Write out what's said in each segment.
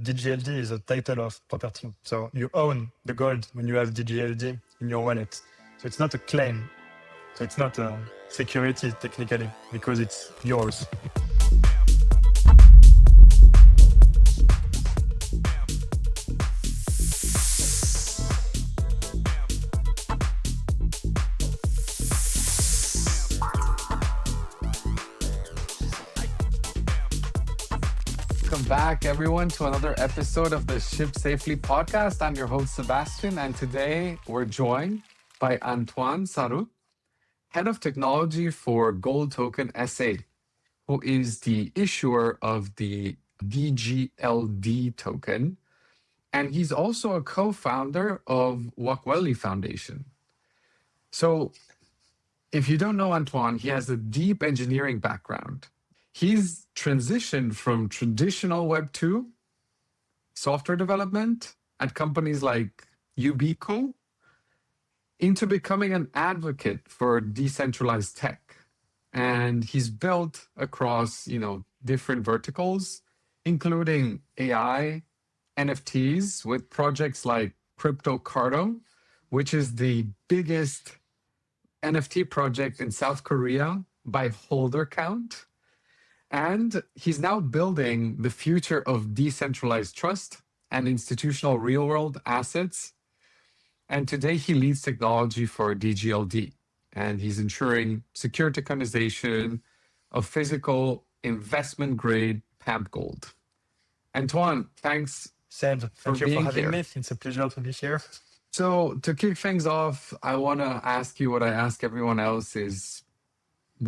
DGLD is a title of property. So you own the gold when you have DGLD in your wallet. So it's not a claim. So it's not a security technically because it's yours. Welcome back, everyone, to another episode of the Ship Safely podcast. I'm your host, Sebastian, and today we're joined by Antoine Sarraute, Head of Technology for Gold Token SA, who is the issuer of the DGLD token, and he's also a co-founder of Wakweli Foundation. So, if you don't know Antoine, he has a deep engineering background. He's transitioned from traditional Web 2 software development at companies like Ubico into becoming an advocate for decentralized tech. And he's built across, different verticals, including AI, NFTs, with projects like CryptoCardo, which is the biggest NFT project in South Korea by holder count. And he's now building the future of decentralized trust and institutional real-world assets. And today he leads technology for DGLD. And he's ensuring secure tokenization of physical investment-grade Pamp gold. Antoine, thanks. Seb, thank you for having here. me. It's a pleasure to be here. So to kick things off, I want to ask you what I ask everyone else is,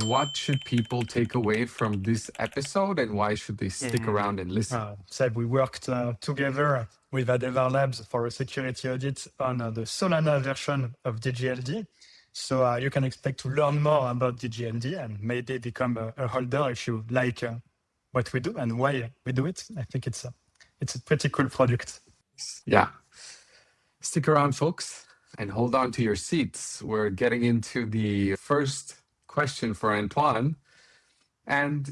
what should people take away from this episode and why should they stick around and listen? Seb, we worked together with Adevar Labs for a security audit on the Solana version of DGLD. So you can expect to learn more about DGLD and maybe become a holder if you like what we do and why we do it. I think it's a pretty cool product. Yeah. Stick around, folks, and hold on to your seats. We're getting into the first question for Antoine. And,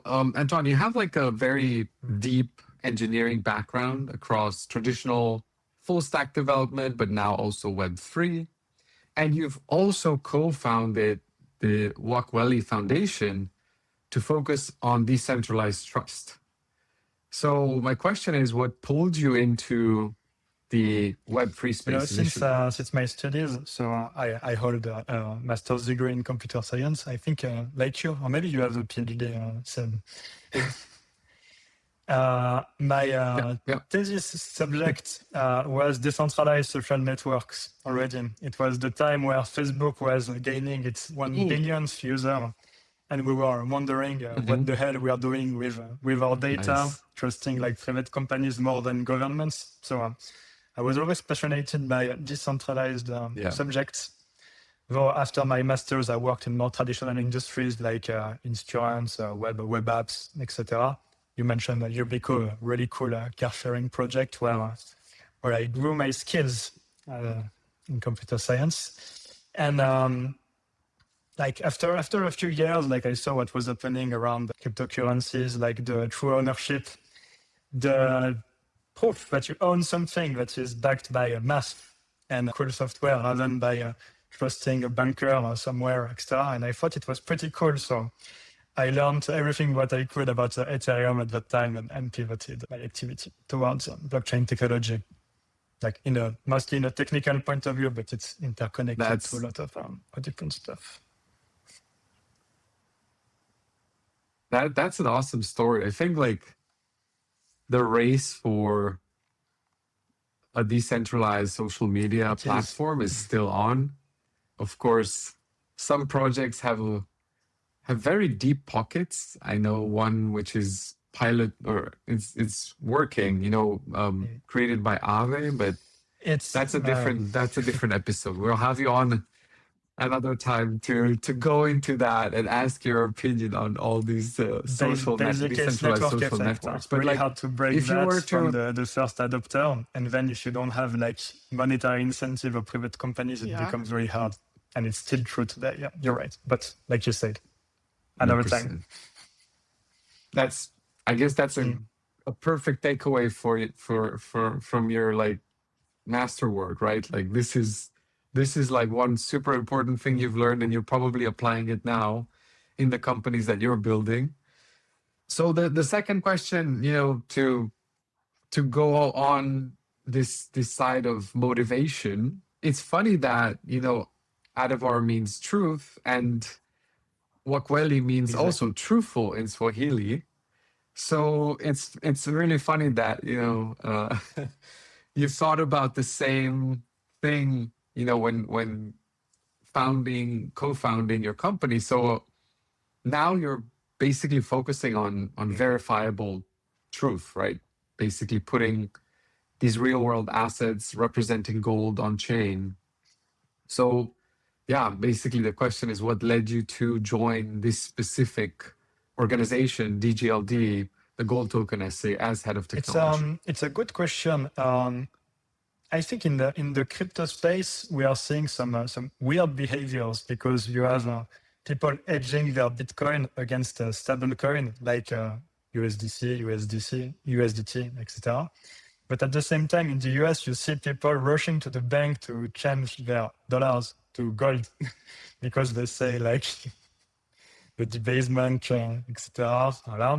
Antoine, you have like a very deep engineering background across traditional full stack development, but now also Web3. And you've also co-founded the Wakweli Foundation to focus on decentralized trust. So my question is, what pulled you into the Web3 space? Since my studies, so I hold a master's degree in computer science. I think like you, or maybe you have a PhD, Sam. My thesis subject was decentralized social networks already. It was the time where Facebook was gaining its 1 billionth user. And we were wondering what the hell we are doing with our data, trusting like private companies more than governments. So I was always passionate by decentralized subjects. Though after my master's, I worked in more traditional industries like insurance, web apps, etc. You mentioned Ubico, a really cool car sharing project where I grew my skills in computer science. And like after a few years, like I saw what was happening around cryptocurrencies, like the true ownership, the proof that you own something that is backed by a math and cool software rather than by trusting a banker or somewhere extra. And I thought it was pretty cool. So I learned everything what I could about Ethereum at that time and pivoted my activity towards blockchain technology. Like mostly in a technical point of view, but it's interconnected to a lot of different stuff. That's an awesome story. I think like the race for a decentralized social media platform is still on. Of course, some projects have very deep pockets. I know one which is pilot or it's working, created by Aave, but that's a different episode. We'll have you on another time to go into that and ask your opinion on all these decentralized social networks. But really hard to break that from the first adopter, and then if you don't have like monetary incentive of private companies, it becomes very hard. And it's still true today. Yeah, you're right. But like you said, another 100%. time. I guess that's a a perfect takeaway from your like masterwork, right? Like this is like one super important thing you've learned, and you're probably applying it now in the companies that you're building. So the second question, to go on this side of motivation, it's funny that Adevar means truth, and Wakweli means also truthful in Swahili. So it's really funny that you've thought about the same thing when co-founding your company. So now you're basically focusing on verifiable truth, right? Basically putting these real world assets representing gold on chain. So yeah, basically the question is, what led you to join this specific organization, DGLD, the Gold Token SA, as head of technology? It's a good question. I think in the crypto space, we are seeing some weird behaviors, because you have people hedging their Bitcoin against a stable coin like USDC, USDT, etc. But at the same time, in the US, you see people rushing to the bank to change their dollars to gold because they say like the debasement, etc.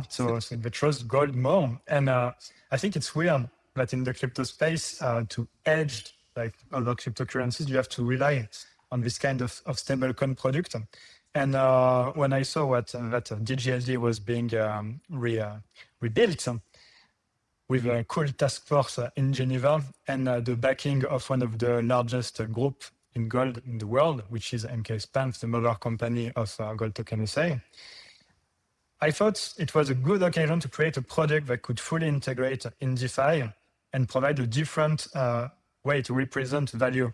So they trust gold more. And I think it's weird that in the crypto space, to hedge like other cryptocurrencies, you have to rely on this kind of stablecoin product. And when I saw that DGLD was being rebuilt with a cool task force in Geneva and the backing of one of the largest group in gold in the world, which is Pamp, the mother company of Gold Token SA, I thought it was a good occasion to create a product that could fully integrate in DeFi and provide a different way to represent value,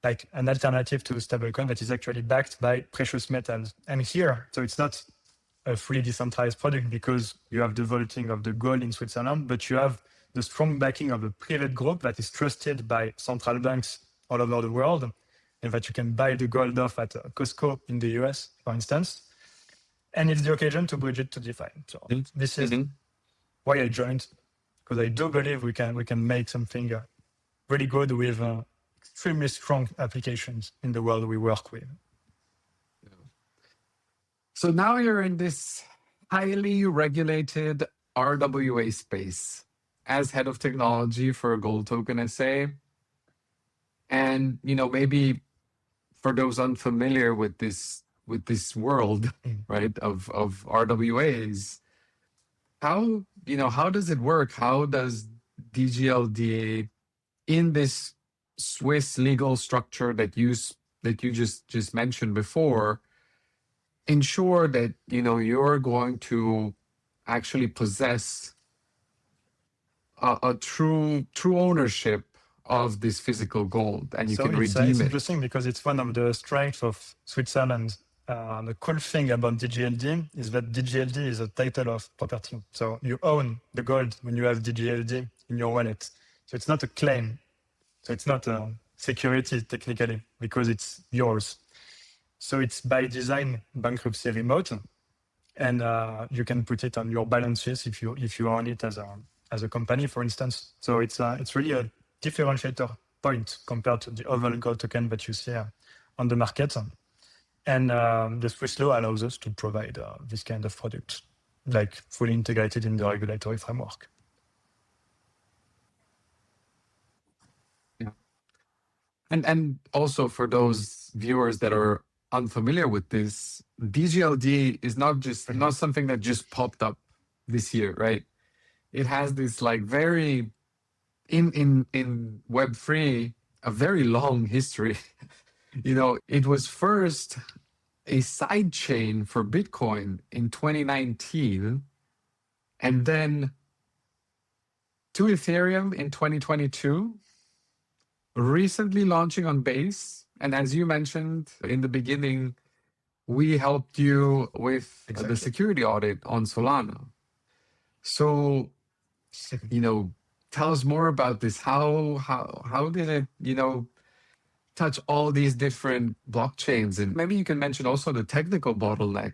like an alternative to stablecoin that is actually backed by precious metals. And here, so it's not a fully decentralized product because you have the vaulting of the gold in Switzerland, but you have the strong backing of a private group that is trusted by central banks all over the world, and that you can buy the gold off at Costco in the US, for instance. And it's the occasion to bridge it to DeFi. So this is why I joined, because I do believe we can make something really good with extremely strong applications in the world we work with. So now you're in this highly regulated RWA space as head of technology for Gold Token SA. And, maybe for those unfamiliar with this world, right, of RWAs, how does it work? How does DGLD, in this Swiss legal structure that you just mentioned before, ensure that you're going to actually possess a true ownership of this physical gold, and you can redeem it? It's interesting because it's one of the strengths of Switzerland. The cool thing about DGLD is that DGLD is a title of property. So you own the gold when you have DGLD in your wallet. So it's not a claim. So it's not a security technically because it's yours. So it's by design bankruptcy remote, and you can put it on your balance sheet if you own it as a company, for instance. So it's really a differentiator point compared to the other gold token that you see on the market. And the Swiss law allows us to provide this kind of product, like fully integrated in the regulatory framework. Yeah, and also for those viewers that are unfamiliar with this, DGLD is not something that just popped up this year, right? It has this like very in Web3 a very long history. It was first a side chain for Bitcoin in 2019, and then to Ethereum in 2022, recently launching on Base. And as you mentioned in the beginning, we helped you with the security audit on Solana. So, tell us more about this. How did it, touch all these different blockchains? And maybe you can mention also the technical bottleneck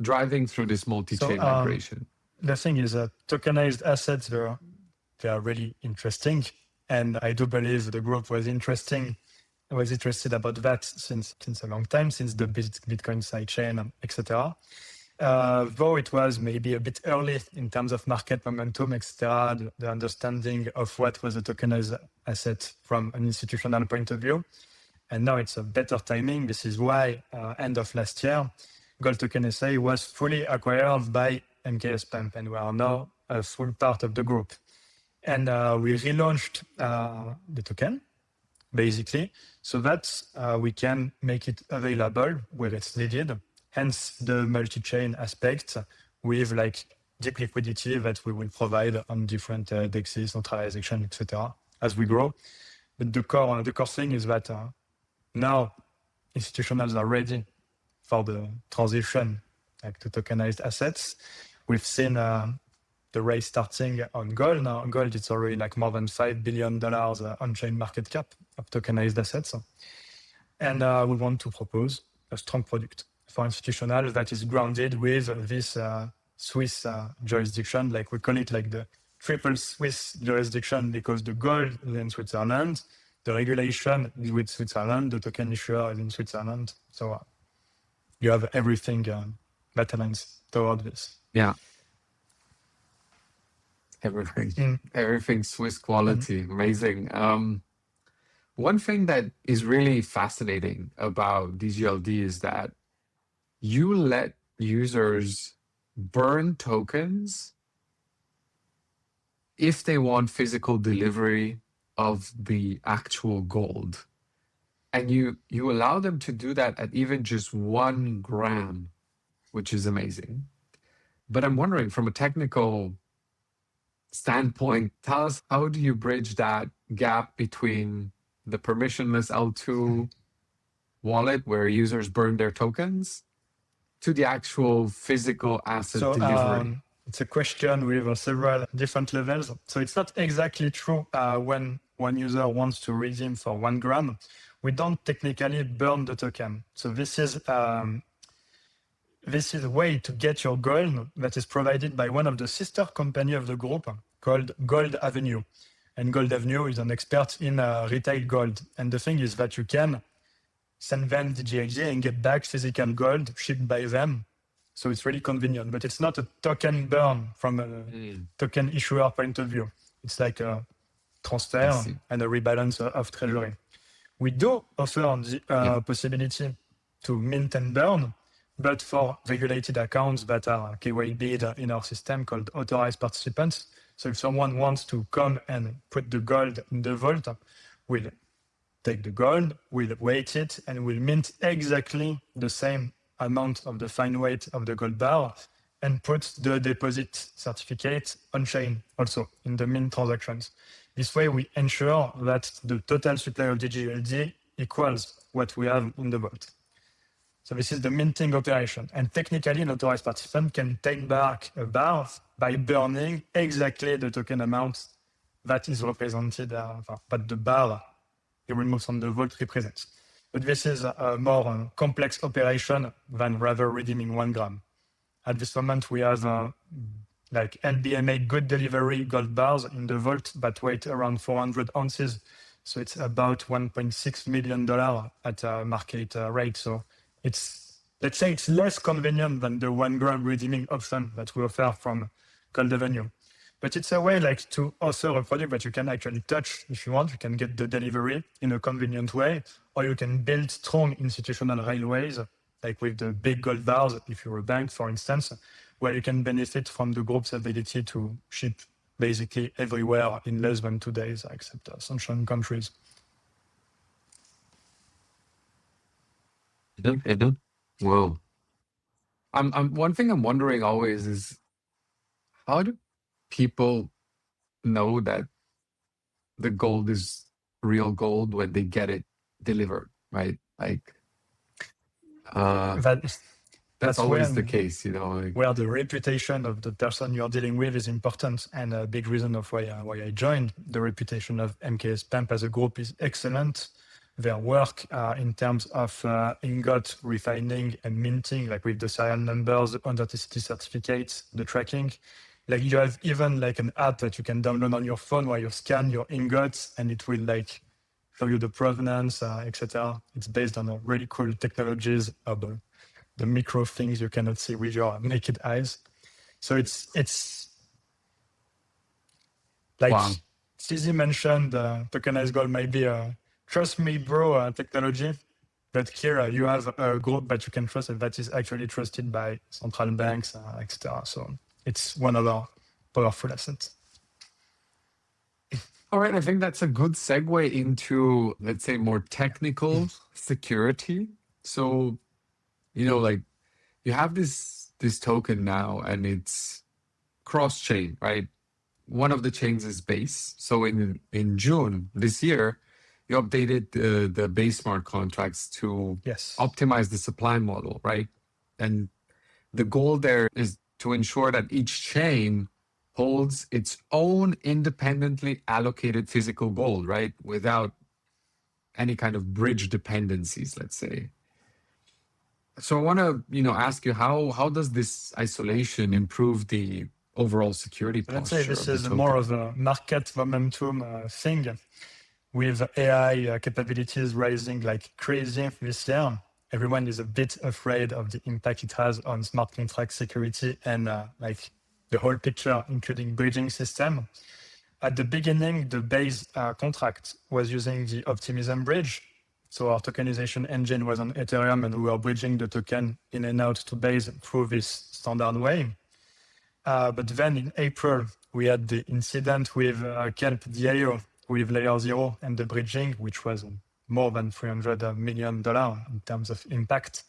driving through this multi-chain migration. the thing is that tokenized assets, they are really interesting. And I do believe the group was interested about that since a long time, since the Bitcoin sidechain, etc. Though it was maybe a bit early in terms of market momentum, etc., the understanding of what was a tokenized asset from an institutional point of view. And now it's a better timing. This is why end of last year, Gold Token SA was fully acquired by MKS Pamp, and we are now a full part of the group. And we relaunched the token, basically, so that we can make it available where it's needed. Hence the multi-chain aspect with like deep liquidity that we will provide on different DEXs, authorization, etc. as we grow. But the core thing is that now institutionals are ready for the transition like to tokenized assets. We've seen the race starting on gold. Now on gold, it's already like more than $5 billion on-chain market cap of tokenized assets. And we want to propose a strong product for institutional that is grounded with this Swiss jurisdiction, like we call it like the triple Swiss jurisdiction, because the gold is in Switzerland, the regulation is with Switzerland, the token issuer is in Switzerland. So you have everything that aligns toward this. Yeah. Everything Swiss quality. Amazing. One thing that is really fascinating about DGLD is that you let users burn tokens if they want physical delivery of the actual gold. And you allow them to do that at even just 1 gram, which is amazing. But I'm wondering, from a technical standpoint, tell us, how do you bridge that gap between the permissionless L2 wallet where users burn their tokens to the actual physical asset delivery? It's a question with several different levels. So it's not exactly true when one user wants to redeem for 1 gram, we don't technically burn the token. So this is a way to get your gold that is provided by one of the sister company of the group called Gold Avenue. And Gold Avenue is an expert in retail gold. And the thing is that you can send them DGLD and get back physical gold shipped by them. So it's really convenient, but it's not a token burn from a token issuer point of view. It's like a transfer and a rebalance of treasury. We do offer the possibility to mint and burn, but for regulated accounts that are KYB'd in our system called authorized participants. So if someone wants to come and put the gold in the vault, we'll take the gold, we'll weight it, and we'll mint exactly the same amount of the fine weight of the gold bar and put the deposit certificate on chain also in the mint transactions. This way we ensure that the total supply of DGLD equals what we have in the vault. So this is the minting operation. And technically an authorized participant can take back a bar by burning exactly the token amount that is represented, but the bar he removes from the vault represents. But this is a more complex operation than rather redeeming 1 gram. At this moment, we have like LBMA good delivery gold bars in the vault that weight around 400 ounces. So it's about $1.6 million at a market rate. So it's, let's say it's less convenient than the 1 gram redeeming option that we offer from Gold Avenue. But it's a way like to offer a product that you can actually touch if you want. You can get the delivery in a convenient way, or you can build strong institutional railways, like with the big gold bars, if you're a bank, for instance, where you can benefit from the group's ability to ship basically everywhere in less than 2 days, except sunshine countries. Whoa. One thing I'm wondering always is, how do people know that the gold is real gold when they get it delivered, right? Like that's always the case, you know. Like, where the reputation of the person you're dealing with is important, and a big reason of why I joined. The reputation of MKS Pamp as a group is excellent. Their work in terms of ingot refining and minting, like with the serial numbers, authenticity certificates, the tracking, Like you have even like an app that you can download on your phone where you scan your ingots and it will like show you the provenance, etc. It's based on a really cool technologies of the micro things you cannot see with your naked eyes. So it's like Wow. Tizi mentioned, tokenized gold might be a trust me, bro technology. But here you have a group that you can trust and that is actually trusted by central banks, etc. So it's one of our powerful assets. All right, I think that's a good segue into, let's say, more technical security. So, like you have this token now and it's cross-chain, right? One of the chains is Base. So in June this year, you updated the Base smart contracts to Yes. optimize the supply model, right? And the goal there is to ensure that each chain holds its own independently allocated physical gold, right? Without any kind of bridge dependencies, let's say. So I want to, ask you, how does this isolation improve the overall security posture? Let's say this of the is token? more of a market momentum thing. With AI capabilities rising like crazy this year, everyone is a bit afraid of the impact it has on smart contract security and like the whole picture, including bridging system. At the beginning, the base contract was using the optimism bridge. So our tokenization engine was on Ethereum and we were bridging the token in and out to base through this standard way. But then in April, we had the incident with Kelp DAO with layer 0 and the bridging, which was more than $300 million in terms of impact.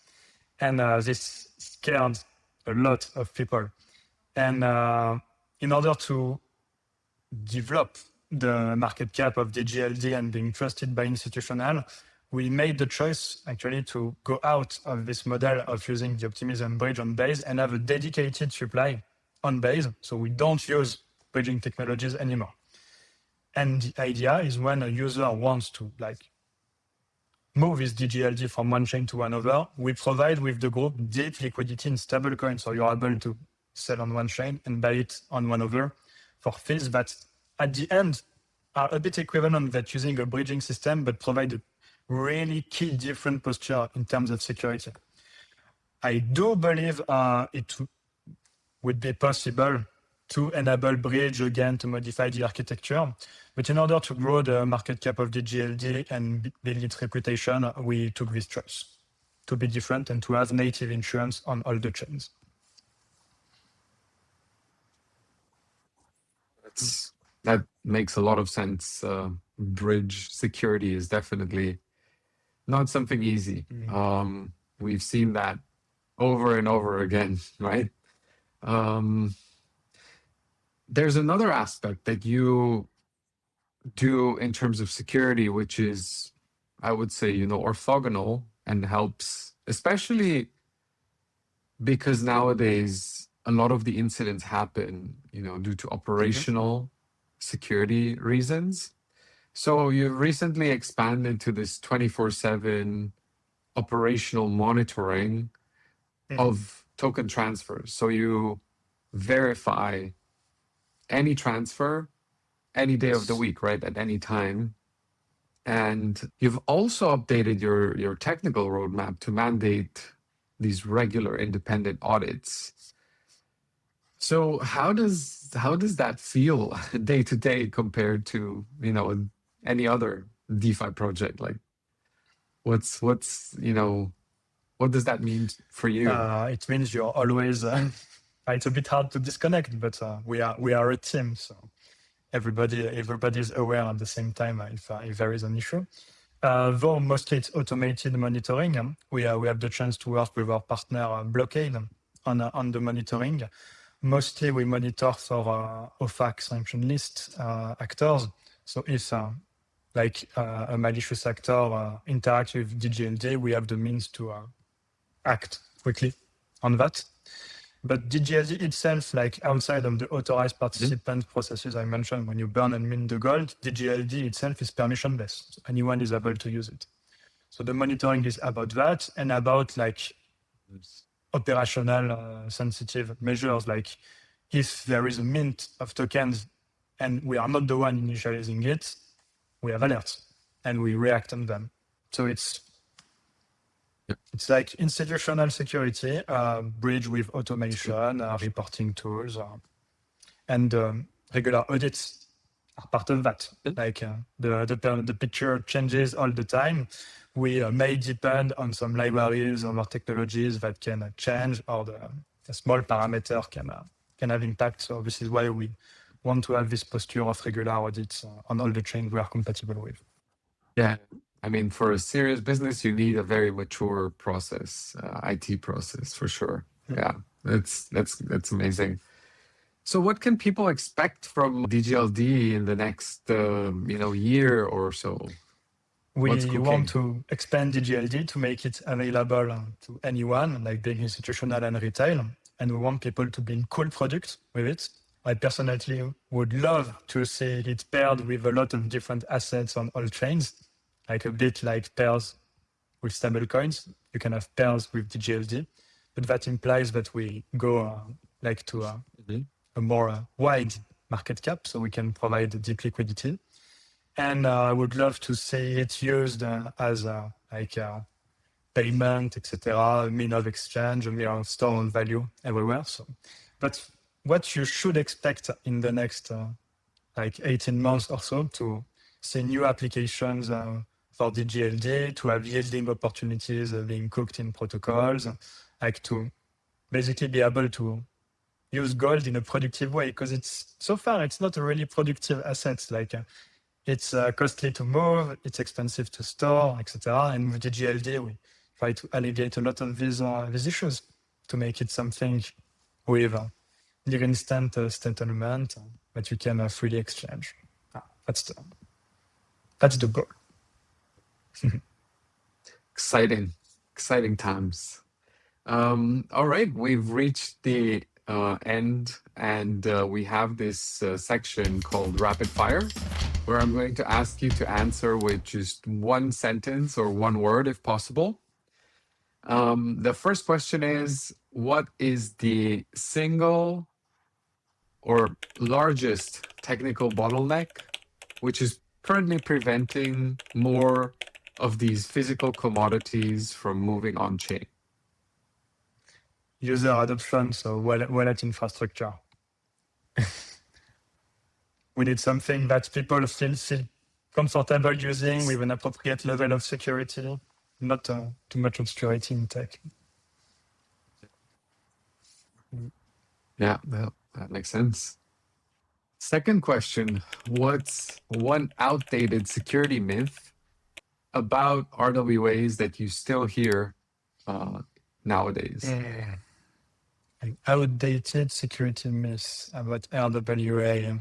And this scared a lot of people. And in order to develop the market cap of DGLD and being trusted by institutional, we made the choice actually to go out of this model of using the optimism bridge on base and have a dedicated supply on base. So we don't use bridging technologies anymore. And the idea is when a user wants to like move his DGLD from one chain to another, we provide with the group deep liquidity in stablecoin. So you're able to sell on one chain and buy it on one other for fees that at the end are a bit equivalent that using a bridging system, but provide a really key different posture in terms of security. I do believe it would be possible to enable bridge again to modify the architecture. But in order to grow the market cap of the DGLD and build its reputation, we took this choice to be different and to have native insurance on all the chains. That makes a lot of sense. Bridge security is definitely not something easy. We've seen that over and over again, right? There's another aspect that you do in terms of security, which is, I would say, orthogonal and helps, especially because nowadays a lot of the incidents happen, due to operational security reasons. So you recently expanded to this 24/7 operational monitoring of token transfers. So you verify any transfer any day of the week, right? At any time. And you've also updated your technical roadmap to mandate these regular independent audits. So how does that feel day to day compared to, any other DeFi project? Like what does that mean for you? It means you're always, it's a bit hard to disconnect, but we are a team. So everybody's aware at the same time if there is an issue. Though mostly it's automated monitoring, we have the chance to work with our partner Blockade on the monitoring. Mostly we monitor for OFAC sanction list actors. So if a malicious actor interacts with DGLD, we have the means to act quickly on that. But DGLD itself, like outside of the authorized participant processes I mentioned, when you burn and mint the gold, DGLD itself is permissionless. So anyone is able to use it. So the monitoring is about that and about like operational sensitive measures. Like if there is a mint of tokens and we are not the one initializing it, we have alerts and we react on them. So it's like institutional security, bridge with automation, reporting tools, and regular audits are part of that. Like the picture changes all the time. We may depend on some libraries or technologies that can change, or a small parameter can have impact. So this is why we want to have this posture of regular audits on all the chains we are compatible with. Yeah. I mean, for a serious business, you need a very mature process, IT process for sure. Yeah, that's amazing. So, what can people expect from DGLD in the next, year or so? We want to expand DGLD to make it available to anyone, like big institutional and retail, and we want people to build cool products with it. I personally would love to see it paired with a lot of different assets on all chains, like a bit like pairs with stablecoins. You can have pairs with DGLD, but that implies that we go to a more wide market cap, so we can provide deep liquidity. And I would love to see it used as a payment, etc., a mean of exchange, a mean of store on value everywhere. So, but what you should expect in the next 18 months or so to see new applications for DGLD, to have yielding opportunities being cooked in protocols, like to basically be able to use gold in a productive way, because so far it's not a really productive asset. It's costly to move, it's expensive to store, etc. And with DGLD, we try to alleviate a lot of these issues to make it something with near instant settlement that you can freely exchange. That's the goal. Exciting times. All right, we've reached the end, and we have this section called Rapid Fire, where I'm going to ask you to answer with just one sentence or one word, if possible. The first question is, what is the single or largest technical bottleneck which is currently preventing more of these physical commodities from moving on chain? User adoption, so wallet infrastructure. We need something that people feel comfortable using with an appropriate level of security, not too much obscurity in tech. Yeah, that makes sense. Second question, what's one outdated security myth about RWAs that you still hear nowadays? An outdated security myth about RWA.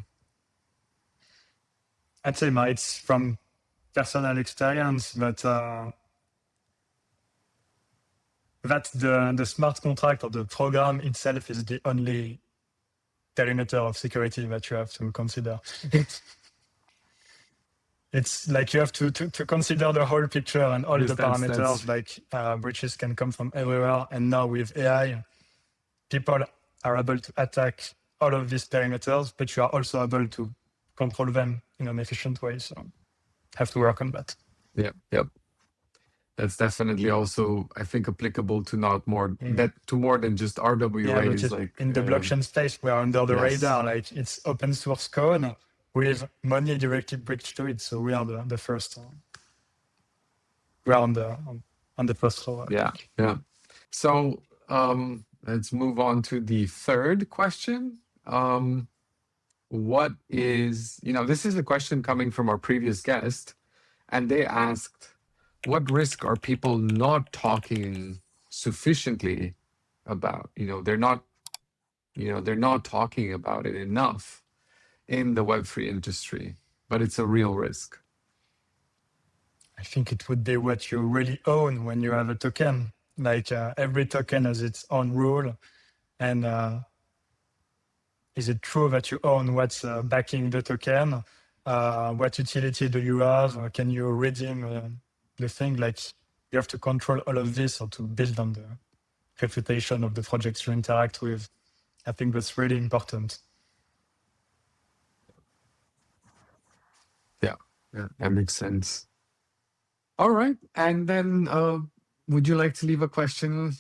I'd say it's from personal experience, but that the smart contract or the program itself is the only perimeter of security that you have to consider. It's like you have to consider the whole picture and all the parameters, breaches can come from everywhere. And now with AI, people are able to attack all of these perimeters, but you are also able to control them in an efficient way. So have to work on that. Yep. That's definitely also, I think, applicable to more than just RWAs. Yeah, in the blockchain space, we are under the radar. It's open source code with money directly bridged to it. So we are the first. We are on the first row. Yeah. So let's move on to the third question. What is, this is a question coming from our previous guest, and they asked, what risk are people not talking sufficiently about? They're not talking about it enough in the Web3 industry, but it's a real risk. I think it would be what you really own when you have a token. Every token has its own rule, and is it true that you own what's backing the token? What utility do you have? Can you redeem the thing? You have to control all of this or to build on the reputation of the projects you interact with. I think that's really important. Yeah, that makes sense. All right. And then would you like to leave a question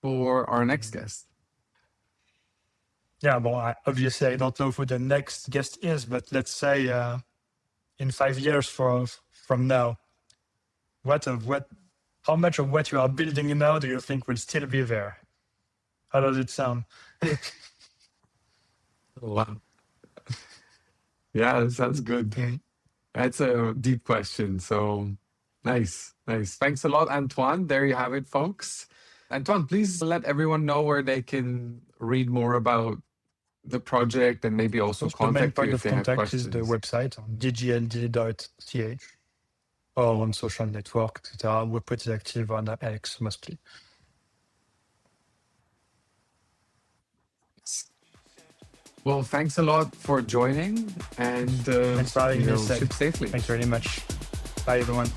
for our next guest? Yeah, well, obviously I don't know who the next guest is, but let's say in 5 years from now, how much of what you are building now do you think will still be there? How does it sound? Wow. Yeah, that sounds good. That's a deep question. So nice. Thanks a lot, Antoine. There you have it, folks. Antoine, please let everyone know where they can read more about the project and maybe also The main contact point you of if they have contact is questions. the website on dgld.ch or on social network, etc. We're pretty active on X mostly. Well, thanks a lot for joining and Thanks for having me, ship safely. Thanks very much. Bye, everyone.